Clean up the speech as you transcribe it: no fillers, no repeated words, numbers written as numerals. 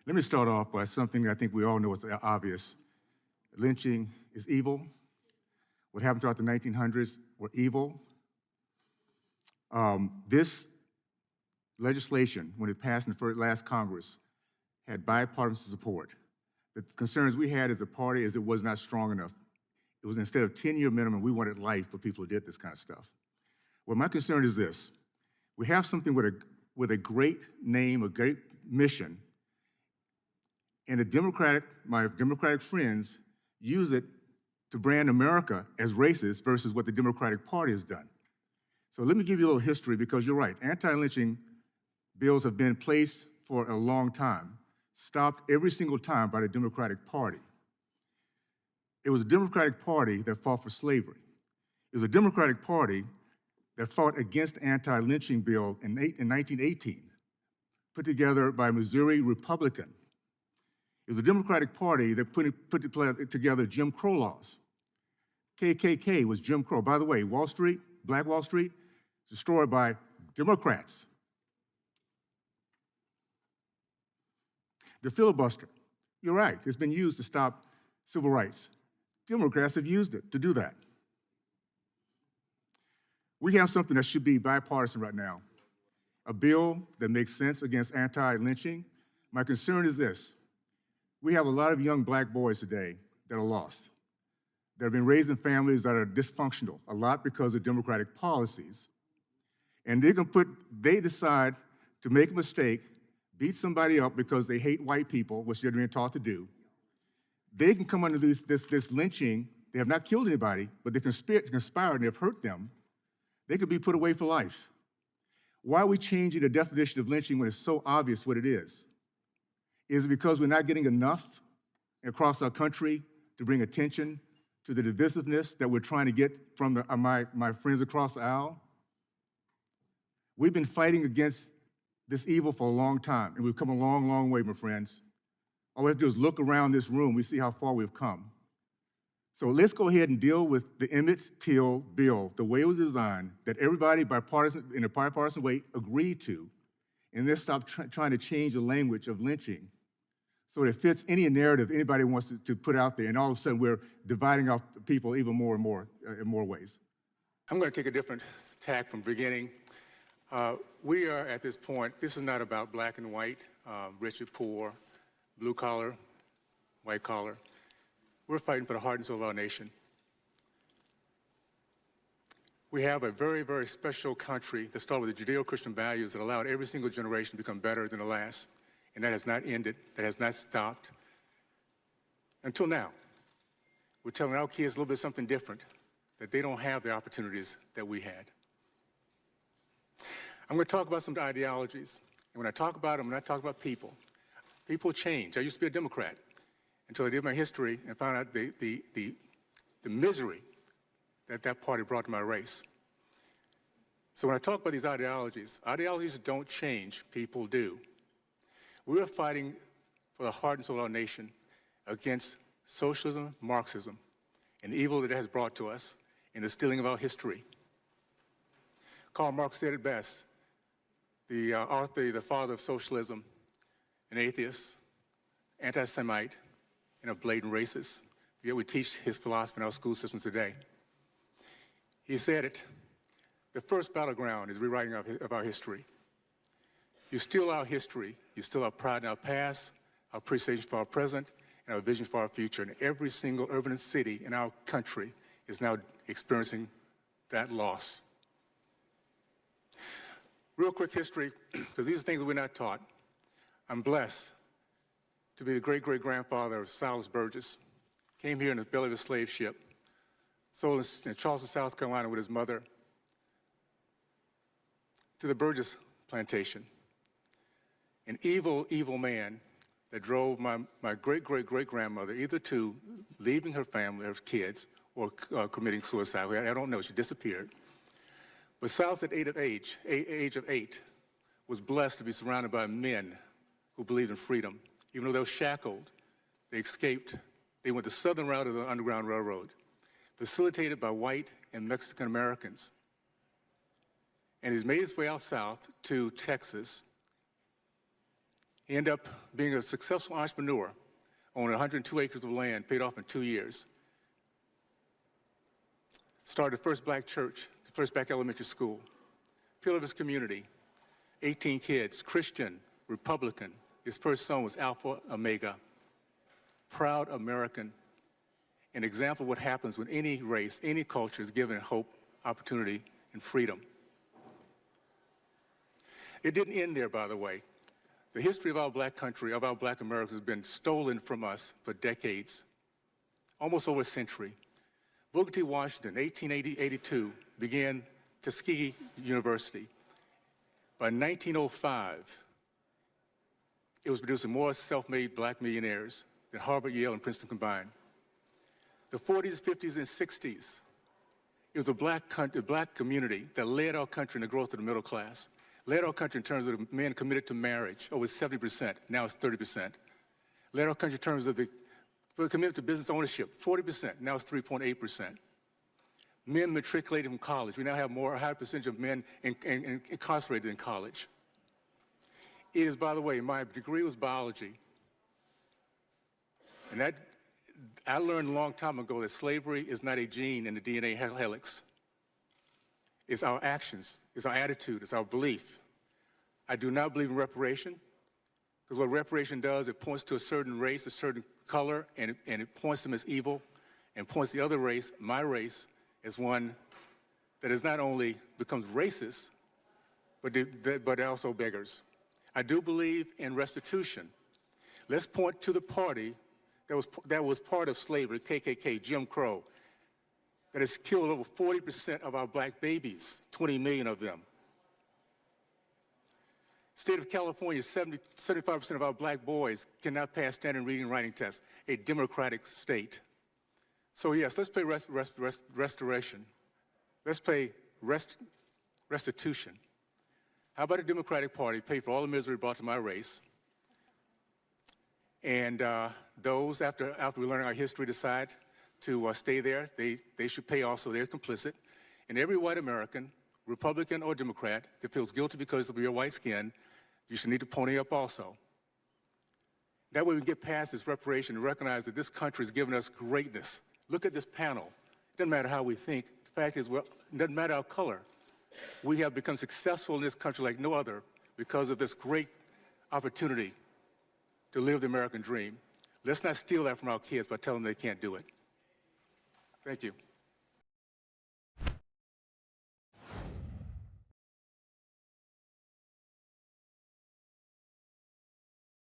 Let me start off by something I think we all know is obvious. Lynching is evil. What happened throughout the 1900s were evil. This legislation, when it passed in the last Congress, had bipartisan support. The concerns we had as a party is it was not strong enough. It was instead of 10-year minimum, we wanted life for people who did this kind of stuff. Well, my concern is this. We have something with a great name, a great mission, and my Democratic friends use it to brand America as racist versus what the Democratic Party has done. So let me give you a little history, because you're right. Anti-lynching bills have been placed for a long time, stopped every single time by the Democratic Party. It was the Democratic Party that fought for slavery. It was the Democratic Party that fought against the anti-lynching bill in 1918, put together by a Missouri Republican. It was the Democratic Party that put together Jim Crow laws. KKK was Jim Crow. By the way, Wall Street, Black Wall Street, destroyed by Democrats. The filibuster, you're right, it's been used to stop civil rights. Democrats have used it to do that. We have something that should be bipartisan right now, a bill that makes sense against anti-lynching. My concern is this. We have a lot of young black boys today that are lost, that have been raised in families that are dysfunctional, a lot because of Democratic policies. And they decide to make a mistake, beat somebody up because they hate white people, which they're being taught to do. They can come under this lynching. They have not killed anybody, but they conspired and have hurt them. They could be put away for life. Why are we changing the definition of lynching when it's so obvious what it is? Is it because we're not getting enough across our country to bring attention to the divisiveness that we're trying to get from my friends across the aisle? We've been fighting against this evil for a long time, and we've come a long, long way, my friends. All we have to do is look around this room. We see how far we've come. So let's go ahead and deal with the Emmett Till bill, the way it was designed, that everybody in a bipartisan way agreed to, and let's stop trying to change the language of lynching so it fits any narrative anybody wants to put out there, and all of a sudden we're dividing off people even more and more in more ways. I'm going to take a different tack from beginning. We are at this point, this is not about black and white, rich and poor, blue collar, white collar. We're fighting for the heart and soul of our nation. We have a very, very special country that started with the Judeo-Christian values that allowed every single generation to become better than the last. And that has not ended, that has not stopped until now. We're telling our kids a little bit something different, that they don't have the opportunities that we had. I'm going to talk about some ideologies. And when I talk about them, I'm not talking about people. People change. I used to be a Democrat until I did my history and found out the misery that party brought to my race. So when I talk about these ideologies don't change, people do. We are fighting for the heart and soul of our nation against socialism, Marxism, and the evil that it has brought to us in the stealing of our history. Karl Marx said it best, the father of socialism, an atheist, anti-Semite, and a blatant racist. Yet we teach his philosophy in our school systems today. He said it, the first battleground is rewriting of our history. You steal our history, you steal our pride in our past, our appreciation for our present, and our vision for our future. And every single urban city in our country is now experiencing that loss. Real quick history, because these are things that we're not taught. I'm blessed to be the great-great-grandfather of Silas Burgess. Came here in the belly of a slave ship, sold in Charleston, South Carolina with his mother to the Burgess plantation. An evil, evil man that drove my great-great-great-grandmother either to leaving her family, her kids, or committing suicide. I don't know, she disappeared. But Silas at age of 8, was blessed to be surrounded by men who believed in freedom. Even though they were shackled, they escaped. They went the southern route of the Underground Railroad, facilitated by white and Mexican Americans. And he's made his way out south to Texas. He ended up being a successful entrepreneur, owning 102 acres of land, paid off in 2 years. Started the first black church, the first black elementary school. Pillar of his community, 18 kids, Christian, Republican. His first son was Alpha Omega. Proud American, an example of what happens when any race, any culture is given hope, opportunity, and freedom. It didn't end there, by the way. The history of our black country, of our black Americans, has been stolen from us for decades, almost over a century. Booker T. Washington, 1882, began Tuskegee University. By 1905, it was producing more self-made black millionaires than Harvard, Yale, and Princeton combined. The 40s, 50s, and 60s, it was a black community that led our country in the growth of the middle class, led our country in terms of the men committed to marriage, over 70%, now it's 30%. Led our country in terms of the committed to business ownership, 40%, now it's 3.8%. Men matriculated from college. We now have a higher percentage of men incarcerated in college. It is, by the way, my degree was biology. And that, I learned a long time ago that slavery is not a gene in the DNA helix. It's our actions, it's our attitude, it's our belief. I do not believe in reparation, because what reparation does, it points to a certain race, a certain color, and it points them as evil, and points the other race, my race, as one that is not only becomes racist, but also beggars. I do believe in restitution. Let's point to the party that was part of slavery, KKK, Jim Crow, that has killed over 40% of our black babies, 20 million of them. State of California, 75% of our black boys cannot pass standard reading and writing tests, a democratic state. So yes, let's pay restoration. Let's pay restitution. How about a Democratic Party pay for all the misery brought to my race? And those, after we learn our history, decide to stay there, they should pay also. They're complicit. And every white American, Republican or Democrat, that feels guilty because of your white skin, you should need to pony up also. That way we can get past this reparation and recognize that this country has given us greatness. Look at this panel. It doesn't matter how we think. The fact is, well, it doesn't matter our color. We have become successful in this country like no other because of this great opportunity to live the American dream. Let's not steal that from our kids by telling them they can't do it. Thank you.